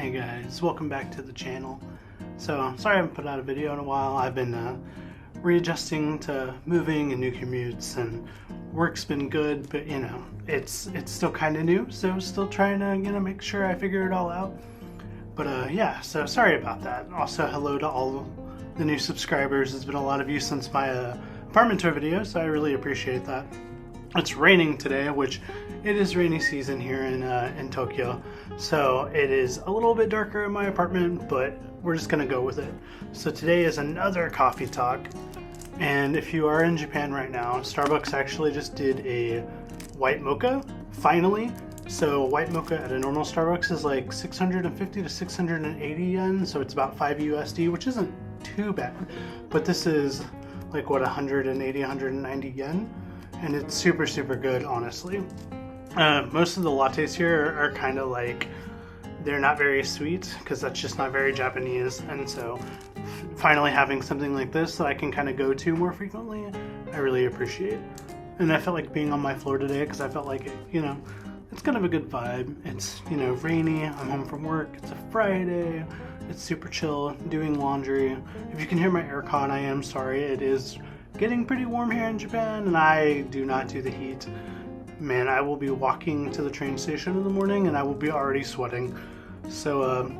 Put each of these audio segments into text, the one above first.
Hey guys, welcome back to the channel. So, sorry I haven't put out a video in a while. I've been readjusting to moving and new commutes, and work's been good, but you know, it's still kind of new, so still trying to make sure I figure it all out. But yeah, so sorry about that. Also, hello to all the new subscribers. There's been a lot of you since my apartment tour video, so I really appreciate that. It's raining today, which it is rainy season here in Tokyo, so it is a little bit darker in my apartment, but we're just gonna go with it. So today is another coffee talk, and if you are in Japan right now, Starbucks actually just did a white mocha, finally. So white mocha at a normal Starbucks is like 650 to 680 yen, so it's about 5 USD, which isn't too bad, but this is like what, 180, 190 yen, and it's super good, honestly. Most of the lattes here are kind of like, they're not very sweet because that's just not very Japanese, and so finally having something like this that I can kind of go to more frequently, I really appreciate. And I felt like being on my floor today because I felt like it's kind of a good vibe. It's rainy, I'm home from work, it's a Friday, it's super chill, doing laundry. If you can hear my aircon, I am sorry. It is getting pretty warm here in Japan, and I do not do the heat. Man, I will be walking to the train station in the morning and I will be already sweating. So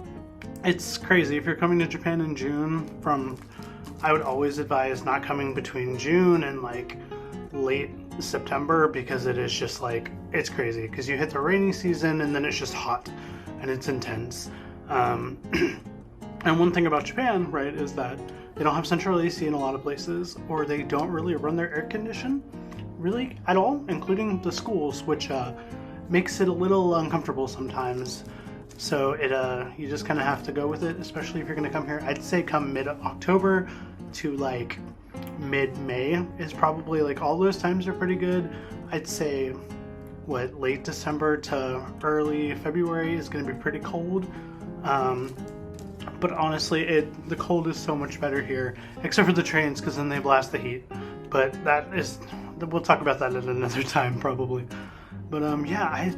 it's crazy. If you're coming to Japan in June, I would always advise not coming between June and like late September, because it is just like, it's crazy because you hit the rainy season and then it's just hot and it's intense. And one thing about Japan, right, is that they don't have central AC in a lot of places, or they don't really run their air condition really at all, including the schools, which makes it a little uncomfortable sometimes. So you just kind of have to go with it, especially if you're going to come here. I'd say come mid-October to like mid-May is probably, like, all those times are pretty good. I'd say late December to early February is going to be pretty cold. But honestly, the cold is so much better here, except for the trains, because then they blast the heat. But we'll talk about that at another time probably. But yeah,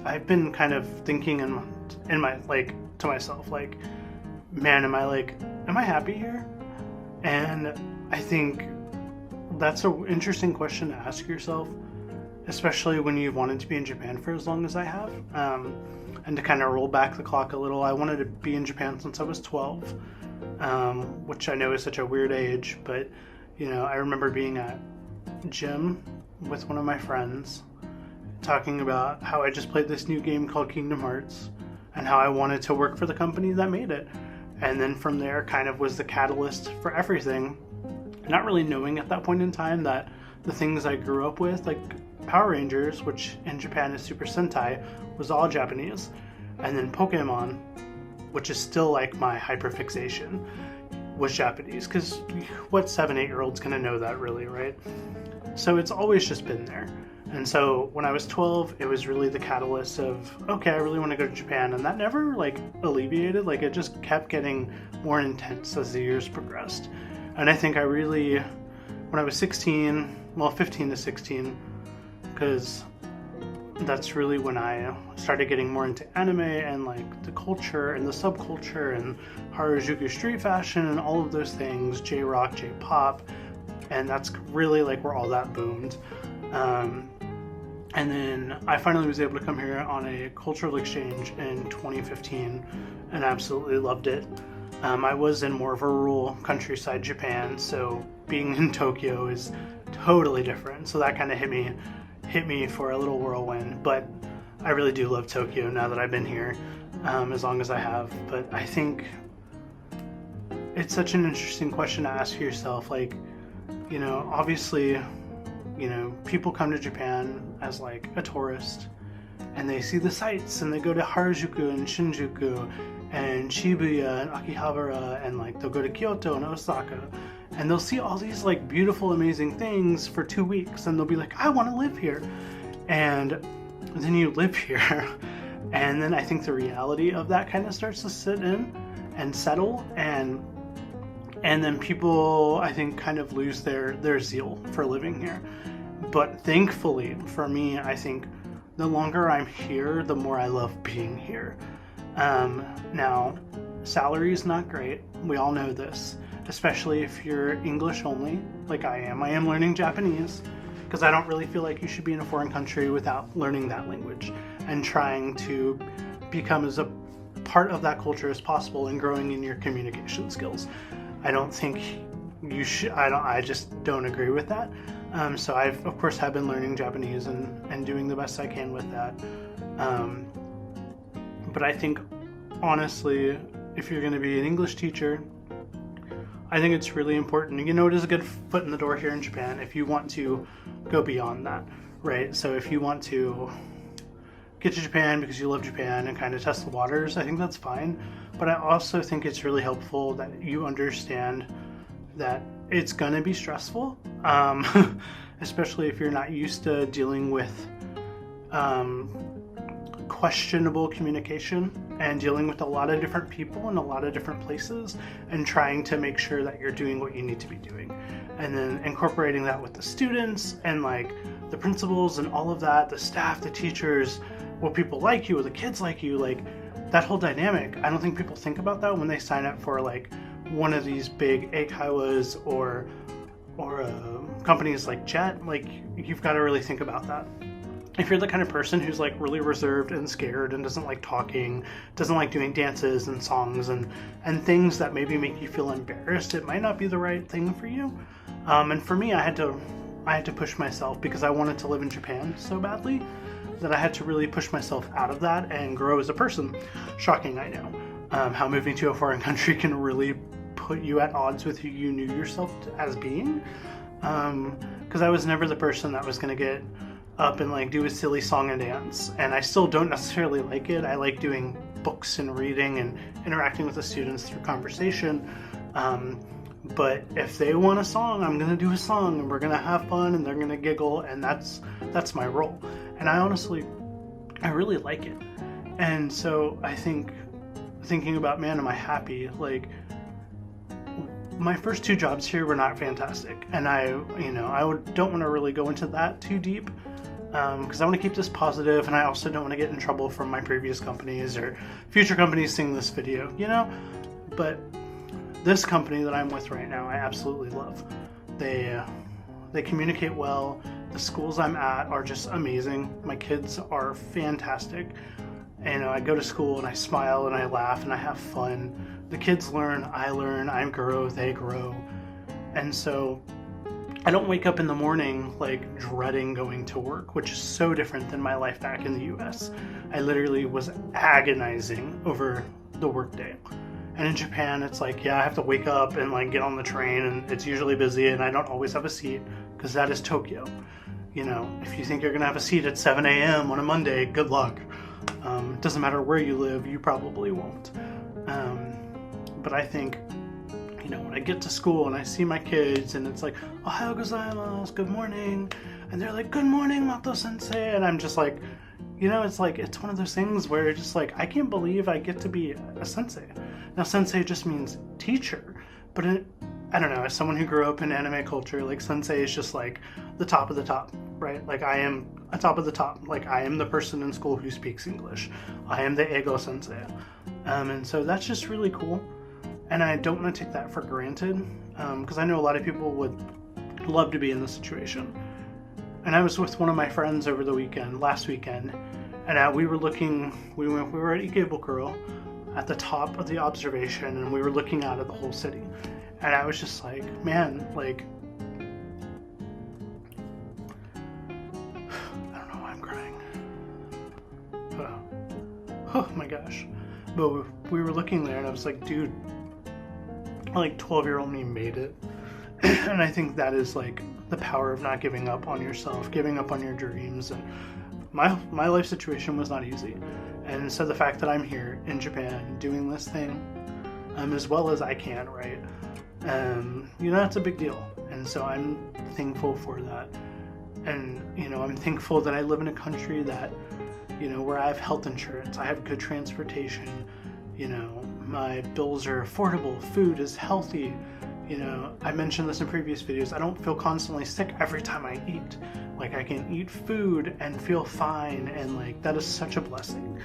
I've been kind of thinking in my like to myself, like, man, am I happy here? And I think that's an interesting question to ask yourself, especially when you've wanted to be in Japan for as long as I have. And to kind of roll back the clock a little, I wanted to be in Japan since I was 12, which I know is such a weird age, but I remember being at gym with one of my friends talking about how I just played this new game called Kingdom Hearts and how I wanted to work for the company that made it. And then from there kind of was the catalyst for everything, not really knowing at that point in time that the things I grew up with, like Power Rangers, which in Japan is Super Sentai, was all Japanese, and then Pokemon, which is still like my hyperfixation, was Japanese, because what 7-8-year-old's gonna know that, really, right? So it's always just been there. And so when I was 12, it was really the catalyst of, okay, I really want to go to Japan, and that never like alleviated. Like, it just kept getting more intense as the years progressed. And I think when I was 16, well, 15 to 16, because that's really when I started getting more into anime and like the culture and the subculture and Harajuku street fashion and all of those things, J-rock, J-pop, and that's really like where all that boomed. And then I finally was able to come here on a cultural exchange in 2015 and absolutely loved it. I was in more of a rural countryside Japan, so being in Tokyo is totally different. So that kind of hit me for a little whirlwind, but I really do love Tokyo now that I've been here as long as I have. But I think it's such an interesting question to ask yourself, like, obviously, people come to Japan as like a tourist and they see the sights and they go to Harajuku and Shinjuku and Shibuya and Akihabara, and like they'll go to Kyoto and Osaka, and they'll see all these like beautiful, amazing things for 2 weeks, and they'll be like, I want to live here. And then you live here, and then I think the reality of that kind of starts to sit in and settle, and then people, I think, kind of lose their zeal for living here. But thankfully for me, I think the longer I'm here, the more I love being here. Now, salary is not great. We all know this, especially if you're English only, like I am. I am learning Japanese because I don't really feel like you should be in a foreign country without learning that language and trying to become as a part of that culture as possible and growing in your communication skills. I don't think you should. I just don't agree with that. So I've, of course, have been learning Japanese and doing the best I can with that. But I think, honestly, if you're going to be an English teacher, I think it's really important. It is a good foot in the door here in Japan if you want to go beyond that, right? So if you want to get to Japan because you love Japan and kind of test the waters, I think that's fine. But I also think it's really helpful that you understand that it's going to be stressful, especially if you're not used to dealing with questionable communication and dealing with a lot of different people in a lot of different places and trying to make sure that you're doing what you need to be doing, and then incorporating that with the students and like the principals and all of that, the staff, the teachers, what people like you, what the kids like you, like that whole dynamic. I don't think people think about that when they sign up for like one of these big eikaiwas or companies like Jet. Like, you've got to really think about that. If you're the kind of person who's like really reserved and scared and doesn't like talking, doesn't like doing dances and songs and things that maybe make you feel embarrassed, it might not be the right thing for you. And for me, I had to push myself because I wanted to live in Japan so badly that I had to really push myself out of that and grow as a person. Shocking, I know. How moving to a foreign country can really put you at odds with who you knew yourself as being. Because I was never the person that was going to get up and like do a silly song and dance, and I still don't necessarily like it. I like doing books and reading and interacting with the students through conversation, but if they want a song, I'm gonna do a song and we're gonna have fun and they're gonna giggle, and that's my role. And I really like it. And so I think, thinking about, man, am I happy? Like, my first 2 jobs here were not fantastic, and I don't want to really go into that too deep, because I want to keep this positive, and I also don't want to get in trouble from my previous companies or future companies seeing this video, But this company that I'm with right now, I absolutely love. They communicate well. The schools I'm at are just amazing. My kids are fantastic. And I go to school and I smile and I laugh and I have fun. The kids learn, I grow, they grow. And so I don't wake up in the morning like dreading going to work, which is so different than my life back in the US. I literally was agonizing over the workday. And in Japan, it's like, yeah, I have to wake up and like get on the train, and it's usually busy, and I don't always have a seat because that is Tokyo. If you think you're gonna have a seat at 7 a.m. on a Monday, good luck. It doesn't matter where you live, you probably won't. But I think, when I get to school and I see my kids and it's like, ohayou gozaimasu, good morning, and they're like, good morning, Mato sensei, and I'm just like, it's one of those things where it's just like, I can't believe I get to be a sensei. Now, sensei just means teacher, but I don't know, as someone who grew up in anime culture, like, sensei is just like the top of the top, right? Like, I am a top of the top. Like, I am the person in school who speaks English. I am the ego sensei. And so that's just really cool. And I don't want to take that for granted, because I know a lot of people would love to be in this situation. And I was with one of my friends over the last weekend, and we were at Ikebukuro at the top of the observation, and we were looking out at the whole city. And I was just like, man, like, I don't know why I'm crying. Oh my gosh. But we were looking there, and I was like, dude, like 12-year-old me made it. And I think that is like the power of not giving up on yourself, giving up on your dreams. And my life situation was not easy. And so the fact that I'm here in Japan doing this thing as well as I can, right? That's a big deal. And so I'm thankful for that. And, I'm thankful that I live in a country that, where I have health insurance, I have good transportation, my bills are affordable, food is healthy. I mentioned this in previous videos, I don't feel constantly sick every time I eat. Like, I can eat food and feel fine, and like, that is such a blessing.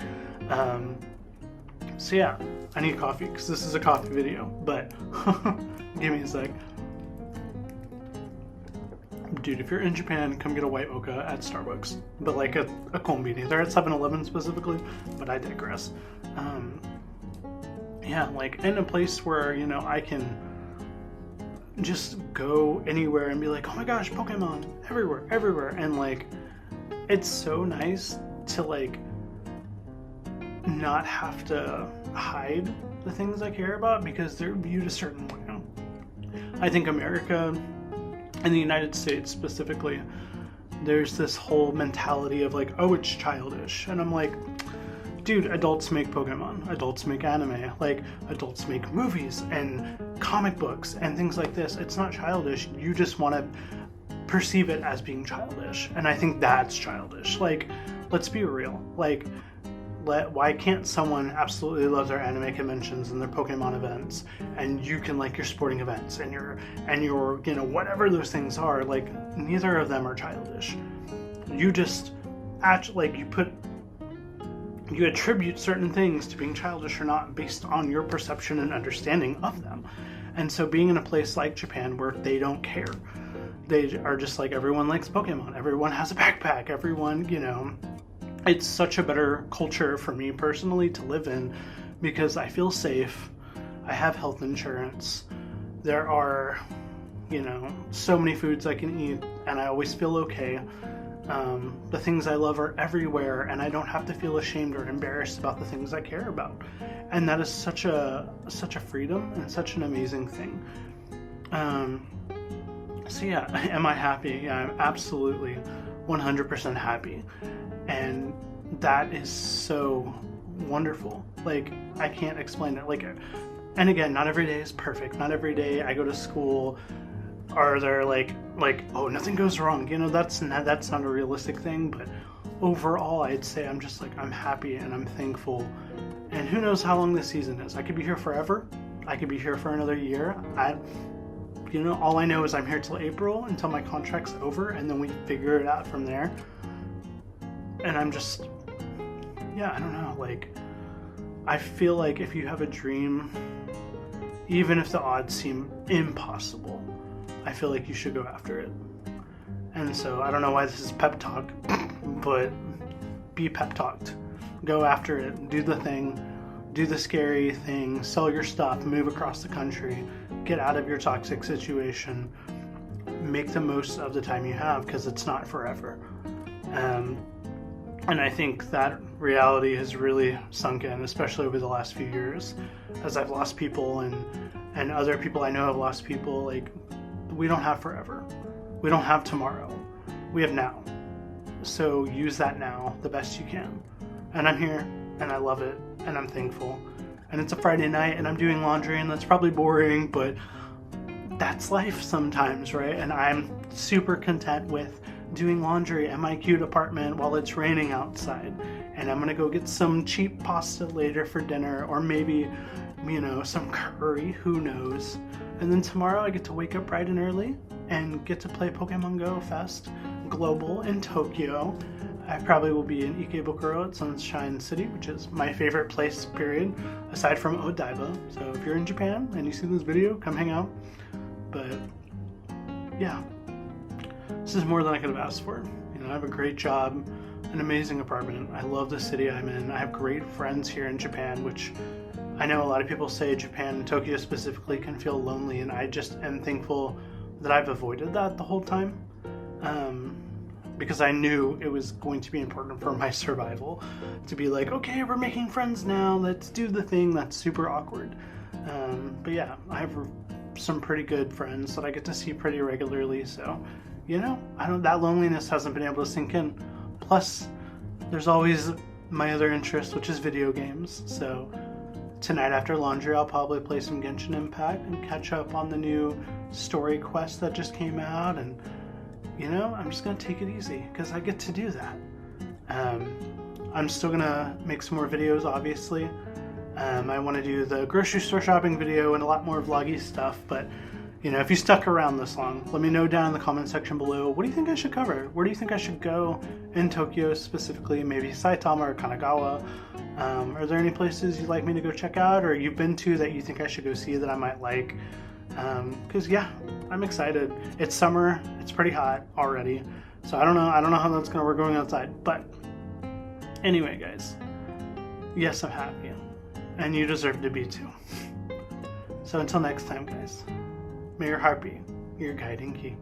So yeah, I need coffee because this is a coffee video, but give me a sec. Dude, if you're in Japan, come get a white mocha at Starbucks, but like a konbini. They're at 7-Eleven specifically, but I digress. Yeah, like in a place where, you know, I can just go anywhere and be like, oh my gosh, Pokemon everywhere. And like, it's so nice to like not have to hide the things I care about because they're viewed a certain way. I think America and the United States specifically, there's this whole mentality of like, oh, it's childish. And I'm like, dude, adults make Pokemon, adults make anime, like adults make movies and comic books and things like this. It's not childish. You just want to perceive it as being childish. And I think that's childish. Like, let's be real. Like, why can't someone absolutely love their anime conventions and their Pokemon events, and you can like your sporting events and your you know, whatever those things are? Like, neither of them are childish. You just you attribute certain things to being childish or not based on your perception and understanding of them. And so being in a place like Japan where they don't care, they are just like, everyone likes Pokemon, everyone has a backpack, everyone, you know, it's such a better culture for me personally to live in because I feel safe, I have health insurance, there are, you know, so many foods I can eat, and I always feel okay. The things I love are everywhere, and I don't have to feel ashamed or embarrassed about the things I care about. And that is such a freedom and such an amazing thing. So yeah, am I happy? Yeah, I'm absolutely 100% happy. And that is so wonderful. Like, I can't explain it. Like, and again, not every day is perfect. Not every day I go to school are there like oh, nothing goes wrong, you know. That's not a realistic thing, but overall I'd say I'm just like, I'm happy and I'm thankful. And who knows how long this season is. I could be here forever, I could be here for another year. You know, all I know is I'm here till April, until my contract's over, and then we figure it out from there. And I'm just, yeah, I don't know, like, I feel like if you have a dream, even if the odds seem impossible, I feel like you should go after it. And so I don't know why this is pep talk, but be pep talked. Go after it. Do the thing. Do the scary thing. Sell your stuff. Move across the country. Get out of your toxic situation. Make the most of the time you have, because it's not forever. And I think that reality has really sunk in, especially over the last few years, as I've lost people and other people I know have lost people. Like, we don't have forever. We don't have tomorrow. We have now. So use that now the best you can. And I'm here, and I love it, and I'm thankful. And it's a Friday night, and I'm doing laundry, and that's probably boring, but that's life sometimes, right? And I'm super content with doing laundry in my cute apartment while it's raining outside. And I'm gonna go get some cheap pasta later for dinner, or maybe, you know, some curry, who knows. And then tomorrow I get to wake up bright and early and get to play Pokemon Go Fest Global in Tokyo. I probably will be in Ikebukuro at Sunshine City, which is my favorite place, period, aside from Odaiba. So if you're in Japan and you see this video, come hang out. But yeah, this is more than I could have asked for. You know, I have a great job, an amazing apartment. I love the city I'm in. I have great friends here in Japan, which I know a lot of people say Japan and Tokyo specifically can feel lonely, and I just am thankful that I've avoided that the whole time, because I knew it was going to be important for my survival to be like, okay, we're making friends now, let's do the thing that's super awkward. But yeah, I have some pretty good friends that I get to see pretty regularly, so, you know, that loneliness hasn't been able to sink in. Plus, there's always my other interest, which is video games, so tonight after laundry, I'll probably play some Genshin Impact and catch up on the new story quest that just came out. And, you know, I'm just going to take it easy because I get to do that. I'm still going to make some more videos, obviously. I want to do the grocery store shopping video and a lot more vloggy stuff. But, You know, if you stuck around this long, let me know down in the comment section below. What do you think I should cover? Where do you think I should go in Tokyo specifically? Maybe Saitama or Kanagawa. Are there any places you'd like me to go check out, or you've been to that you think I should go see that I might like? Because yeah, I'm excited. It's summer. It's pretty hot already. So I don't know how that's gonna work going outside. But anyway, guys, yes, I'm happy, and you deserve to be too. So until next time, guys. May your heart be your guiding key.